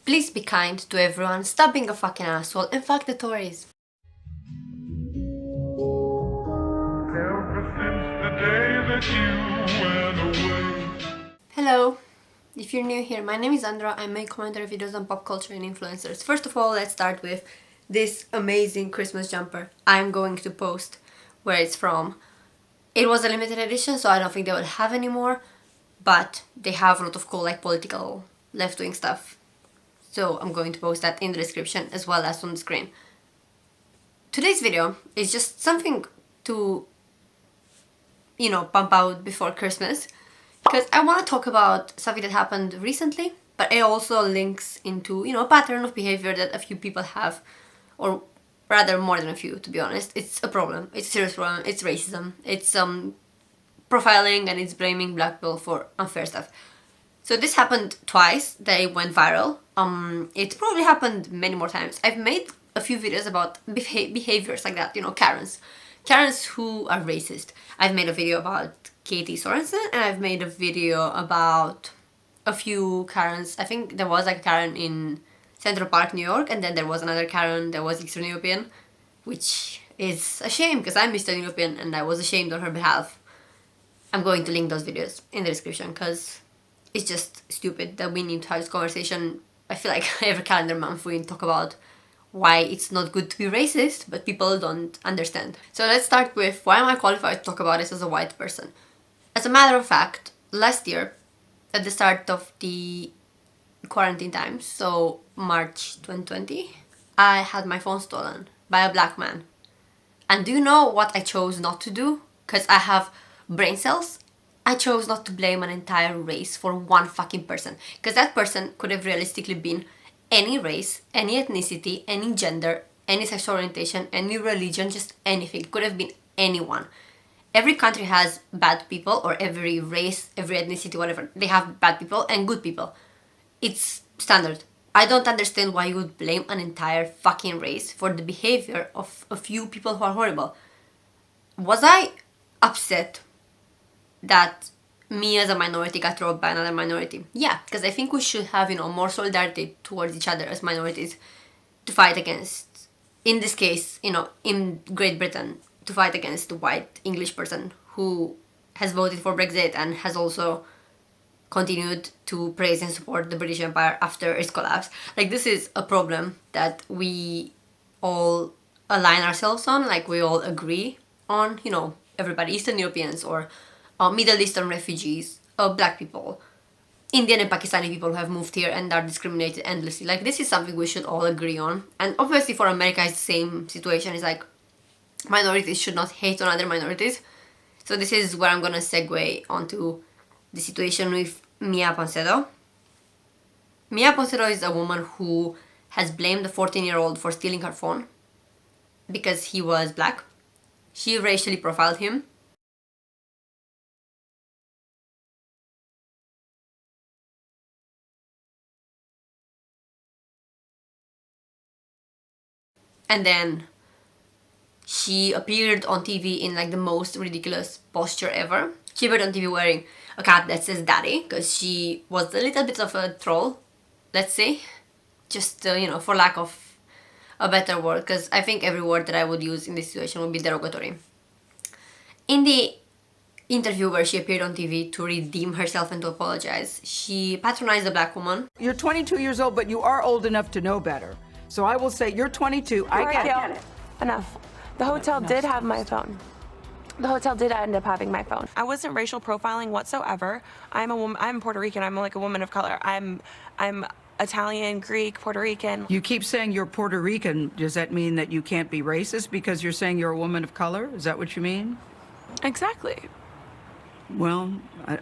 Please be kind to everyone, stop being a fucking asshole, and fuck the Tories. Ever since the day that you went away. Hello. If you're new here, my name is Andra. I make commentary videos on pop culture and influencers. First of all, let's start with this amazing Christmas jumper I'm going to post where it's from. It was a limited edition, so I don't think they will have anymore, but they have a lot of cool like political left-wing stuff. So I'm going to post that in the description as well as on the screen. Today's video is just something to, pump out before Christmas, because I want to talk about something that happened recently, but it also links into, a pattern of behavior that a few people have, or rather more than a few, to be honest. It's a problem. It's a serious problem. It's racism. It's profiling, and it's blaming black people for unfair stuff. So this happened twice. They went viral. It probably happened many more times. I've made a few videos about behaviors like that, Karens who are racist. I've made a video about Katie Sorensen, and I've made a video about a few Karens. I think there was like a Karen in Central Park, New York, and then there was another Karen that was Eastern European, which is a shame because I'm Eastern European and I was ashamed on her behalf. I'm going to link those videos in the description because it's just stupid that we need to have this conversation. I feel like every calendar month we talk about why it's not good to be racist, but people don't understand. So let's start with why am I qualified to talk about this as a white person? As a matter of fact, last year, at the start of the quarantine times, so March 2020, I had my phone stolen by a black man. And do you know what I chose not to do? Because I have brain cells. I chose not to blame an entire race for one fucking person. Because that person could have realistically been any race, any ethnicity, any gender, any sexual orientation, any religion, just anything. It could have been anyone. Every country has bad people, or every race, every ethnicity, whatever. They have bad people and good people. It's standard. I don't understand why you would blame an entire fucking race for the behavior of a few people who are horrible. Was I upset that me as a minority got robbed by another minority? Yeah, because I think we should have, more solidarity towards each other as minorities to fight against, in this case, in Great Britain, to fight against the white English person who has voted for Brexit and has also continued to praise and support the British Empire after its collapse. Like, this is a problem that we all align ourselves on, like we all agree on, everybody, Eastern Europeans or Middle Eastern refugees, black people, Indian and Pakistani people who have moved here and are discriminated endlessly. Like, this is something we should all agree on. And obviously for America it's the same situation. It's like minorities should not hate on other minorities. So this is where I'm gonna segue onto the situation with Miya Ponsetto. Miya Ponsetto is a woman who has blamed a 14-year-old for stealing her phone because he was black. She racially profiled him. And then she appeared on TV in like the most ridiculous posture ever. She appeared on TV wearing a cap that says daddy because she was a little bit of a troll, let's say. Just, for lack of a better word, because I think every word that I would use in this situation would be derogatory. In the interview where she appeared on TV to redeem herself and to apologize, she patronized a black woman. You're 22 years old, but you are old enough to know better. So I will say you're 22. I get it. Enough. The hotel did have my phone. The hotel did end up having my phone. I wasn't racial profiling whatsoever. I'm a woman. I'm Puerto Rican. I'm like a woman of color. I'm Italian, Greek, Puerto Rican. You keep saying you're Puerto Rican. Does that mean that you can't be racist because you're saying you're a woman of color? Is that what you mean? Exactly. Well,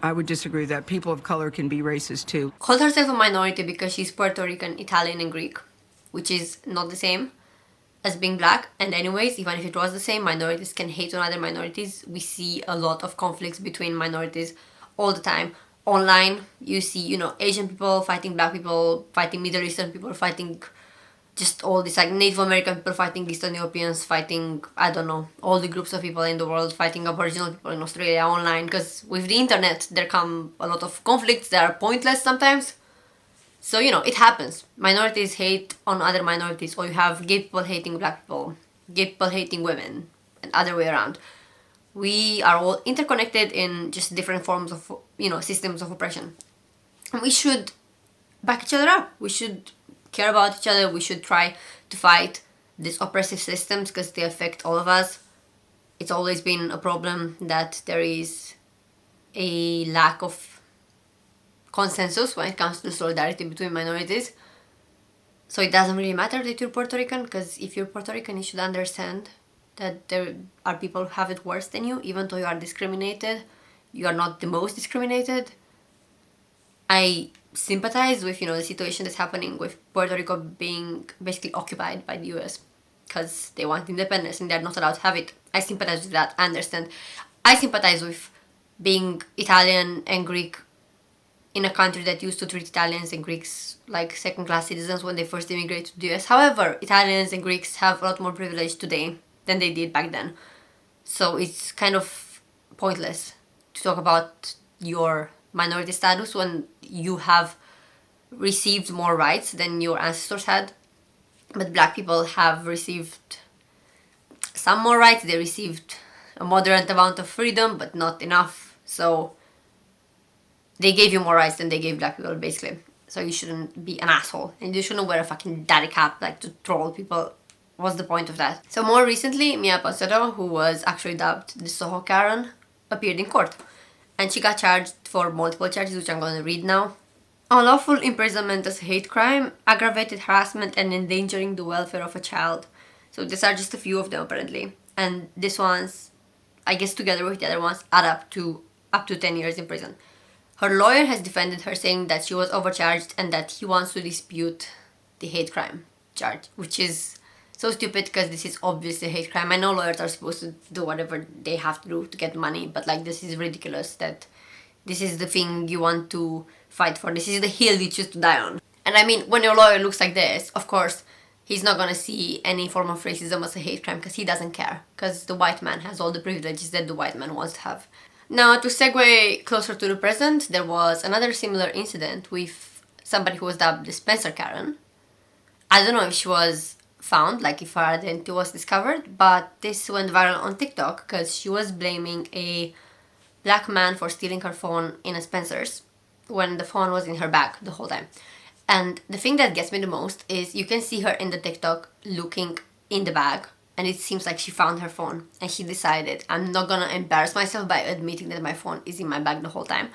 I would disagree that people of color can be racist too. Called herself a minority because she's Puerto Rican, Italian, and Greek, which is not the same as being black. And anyways, even if it was the same, minorities can hate on other minorities. We see a lot of conflicts between minorities all the time. Online, you see, Asian people fighting black people, fighting Middle Eastern people, fighting just all these like Native American people, fighting Eastern Europeans, fighting, I don't know, all the groups of people in the world, fighting Aboriginal people in Australia online. Because with the internet, there come a lot of conflicts that are pointless sometimes. So, you know, it happens. Minorities hate on other minorities, or you have gay people hating black people, gay people hating women, and other way around. We are all interconnected in just different forms of, you know, systems of oppression. And we should back each other up. We should care about each other. We should try to fight these oppressive systems because they affect all of us. It's always been a problem that there is a lack of consensus when it comes to solidarity between minorities. So it doesn't really matter that you're Puerto Rican, because if you're Puerto Rican, you should understand that there are people who have it worse than you, even though you are discriminated. You are not the most discriminated. I sympathize with, you know, the situation that's happening with Puerto Rico being basically occupied by the US because they want independence and they're not allowed to have it. I sympathize with that. I understand. I sympathize with being Italian and Greek in a country that used to treat Italians and Greeks like second-class citizens when they first immigrated to the US. However, Italians and Greeks have a lot more privilege today than they did back then. So it's kind of pointless to talk about your minority status when you have received more rights than your ancestors had. But black people have received some more rights. They received a moderate amount of freedom, but not enough. So they gave you more rights than they gave black people, basically. So you shouldn't be an asshole. And you shouldn't wear a fucking daddy cap, like, to troll people. What's the point of that? So more recently, Miya Ponsetto, who was actually dubbed the Soho Karen, appeared in court. And she got charged for multiple charges, which I'm going to read now. Unlawful imprisonment as a hate crime, aggravated harassment, and endangering the welfare of a child. So these are just a few of them, apparently. And these ones, I guess together with the other ones, add up to 10 years in prison. Her lawyer has defended her, saying that she was overcharged and that he wants to dispute the hate crime charge, which is so stupid because this is obviously a hate crime. I know lawyers are supposed to do whatever they have to do to get money, but like, this is ridiculous that this is the thing you want to fight for. This is the hill you choose to die on. And I mean, when your lawyer looks like this, of course, he's not gonna see any form of racism as a hate crime because he doesn't care. Because the white man has all the privileges that the white man wants to have. Now, to segue closer to the present, there was another similar incident with somebody who was dubbed the Spencer Karen. I don't know if she was found, like if her identity was discovered, but this went viral on TikTok because she was blaming a black man for stealing her phone in a Spencer's when the phone was in her bag the whole time. And the thing that gets me the most is you can see her in the TikTok looking in the bag, and it seems like she found her phone and she decided, I'm not gonna embarrass myself by admitting that my phone is in my bag the whole time.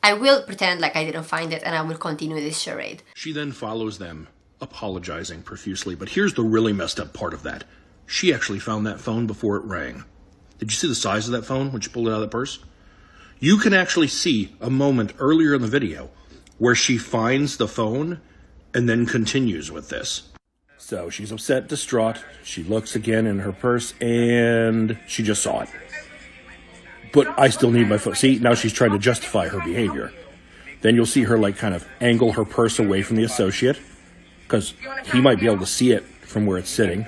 I will pretend like I didn't find it and I will continue this charade. She then follows them, apologizing profusely. But here's the really messed up part of that. She actually found that phone before it rang. Did you see the size of that phone when she pulled it out of the purse? You can actually see a moment earlier in the video where she finds the phone and then continues with this. So she's upset, distraught. She looks again in her purse and she just saw it. But I still need my phone. See, now she's trying to justify her behavior. Then you'll see her like kind of angle her purse away from the associate because he might be able to see it from where it's sitting.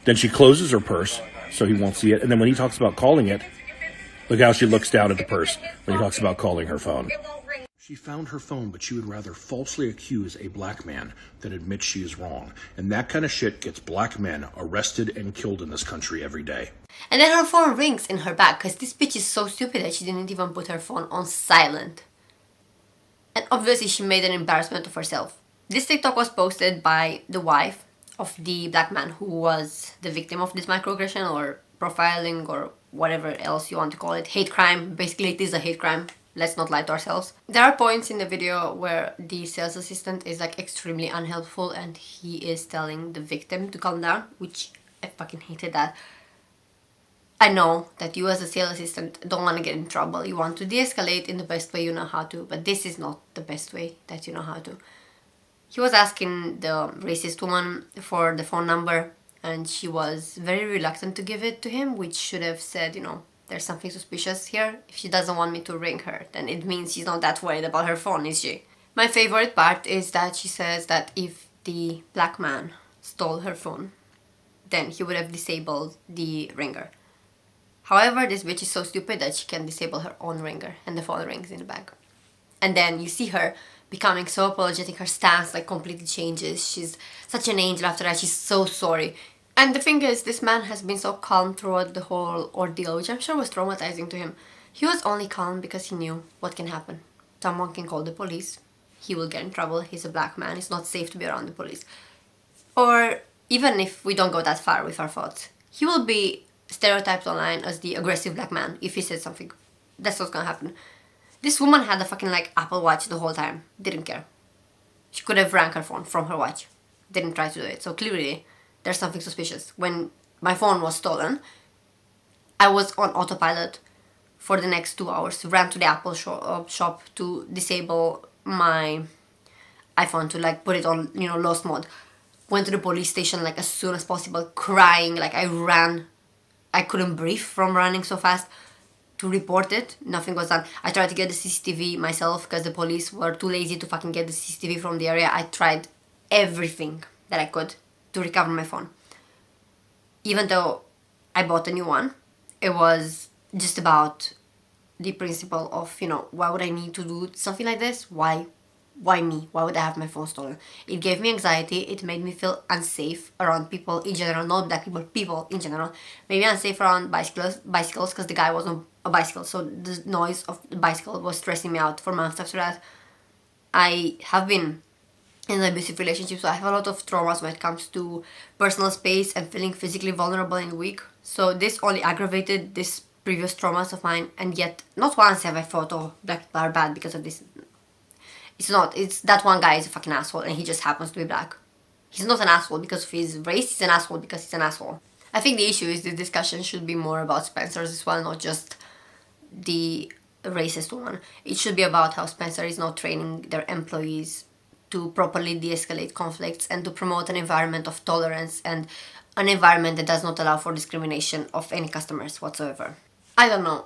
Then she closes her purse so he won't see it. And then when he talks about calling it, look how she looks down at the purse when he talks about calling her phone. She found her phone, but she would rather falsely accuse a black man than admit she is wrong. And that kind of shit gets black men arrested and killed in this country every day. And then her phone rings in her bag because this bitch is so stupid that she didn't even put her phone on silent. And obviously she made an embarrassment of herself. This TikTok was posted by the wife of the black man who was the victim of this microaggression or profiling or whatever else you want to call it. Hate crime. Basically, it is a hate crime. Let's not lie to ourselves. There are points in the video where the sales assistant is like extremely unhelpful and he is telling the victim to calm down, which I fucking hated that. I know that you as a sales assistant don't want to get in trouble. You want to de-escalate in the best way you know how to, but this is not the best way that you know how to. He was asking the racist woman for the phone number and she was very reluctant to give it to him, which should have said, you know, there's something suspicious here. If she doesn't want me to ring her, then it means she's not that worried about her phone, is she? My favorite part is that she says that if the black man stole her phone, then he would have disabled the ringer. However, this bitch is so stupid that she can disable her own ringer and the phone rings in the bag. And then you see her becoming so apologetic. Her stance like completely changes. She's such an angel after that. She's so sorry. And the thing is, this man has been so calm throughout the whole ordeal, which I'm sure was traumatizing to him. He was only calm because he knew what can happen. Someone can call the police. He will get in trouble. He's a black man. It's not safe to be around the police. Or even if we don't go that far with our thoughts, he will be stereotyped online as the aggressive black man if he said something. That's what's gonna happen. This woman had a fucking like Apple Watch the whole time. Didn't care. She could have rang her phone from her watch. Didn't try to do it. So clearly there's something suspicious. When my phone was stolen, I was on autopilot for the next 2 hours. Ran to the Apple shop to disable my iPhone, to like put it on, you know, lost mode. Went to the police station like as soon as possible, crying. Like I ran. I couldn't breathe from running so fast. To report it, nothing was done. I tried to get the CCTV myself because the police were too lazy to fucking get the CCTV from the area. I tried everything that I could to recover my phone. Even though I bought a new one, it was just about the principle of, you know, why would I need to do something like this? Why me? Why would I have my phone stolen? It gave me anxiety. It made me feel unsafe around people in general, not black people, people in general. Made me unsafe around bicycles because the guy was on a bicycle, so the noise of the bicycle was stressing me out for months after that. I have been in an abusive relationship, so I have a lot of traumas when it comes to personal space and feeling physically vulnerable and weak. So this only aggravated this previous traumas of mine, and yet not once have I thought, oh, black people are bad because of this. It's not. It's that one guy is a fucking asshole and he just happens to be black. He's not an asshole because of his race, he's an asshole because he's an asshole. I think the issue is the discussion should be more about Spencer's as well, not just the racist one. It should be about how Spencer is not training their employees to properly de-escalate conflicts and to promote an environment of tolerance and an environment that does not allow for discrimination of any customers whatsoever. I don't know.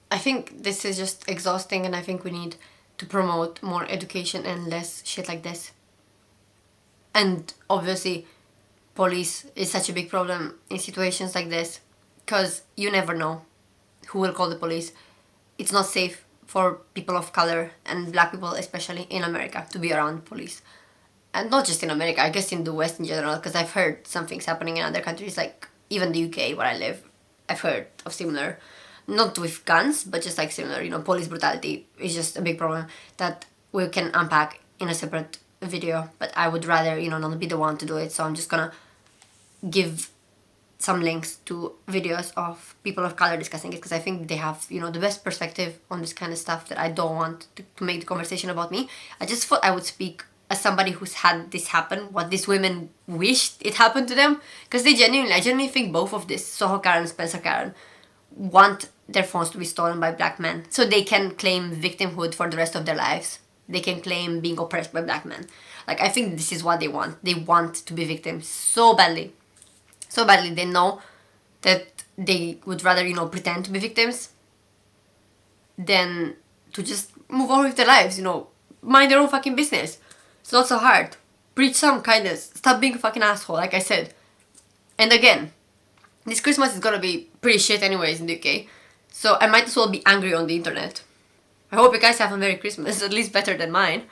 I think this is just exhausting, and I think we need to promote more education and less shit like this. And obviously, police is such a big problem in situations like this because you never know who will call the police. It's not safe for people of color and black people, especially in America, to be around police. And not just in America, I guess in the West in general, because I've heard some things happening in other countries, like even the UK where I live. I've heard of similar, not with guns, but just like similar, you know, police brutality is just a big problem that we can unpack in a separate video. But I would rather, you know, not be the one to do it, so I'm just gonna give some links to videos of people of color discussing it because I think they have, you know, the best perspective on this kind of stuff that I don't want to make the conversation about me. I just thought I would speak as somebody who's had this happen, what these women wished it happened to them, because I genuinely think both of this, Soho Karen and Spencer Karen, want their phones to be stolen by black men so they can claim victimhood for the rest of their lives. They can claim being oppressed by black men. Like, I think this is what they want. They want to be victims so badly. So badly. They know that they would rather, you know, pretend to be victims than to just move on with their lives, you know, mind their own fucking business. It's not so hard. Preach some kindness. Stop being a fucking asshole, like I said. And again, this Christmas is gonna be pretty shit anyways in the UK. So I might as well be angry on the internet. I hope you guys have a Merry Christmas, at least better than mine.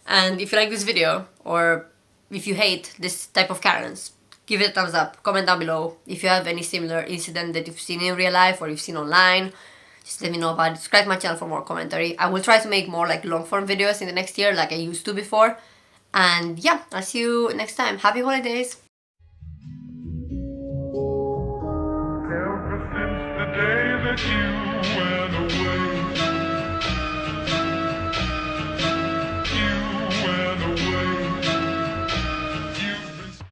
And if you like this video, or if you hate this type of Karens, give it a thumbs up, comment down below. If you have any similar incident that you've seen in real life or you've seen online, just let me know about it. Subscribe to my channel for more commentary. I will try to make more like long form videos in the next year like I used to before. And yeah, I'll see you next time. Happy holidays! Ever since the day that you went away.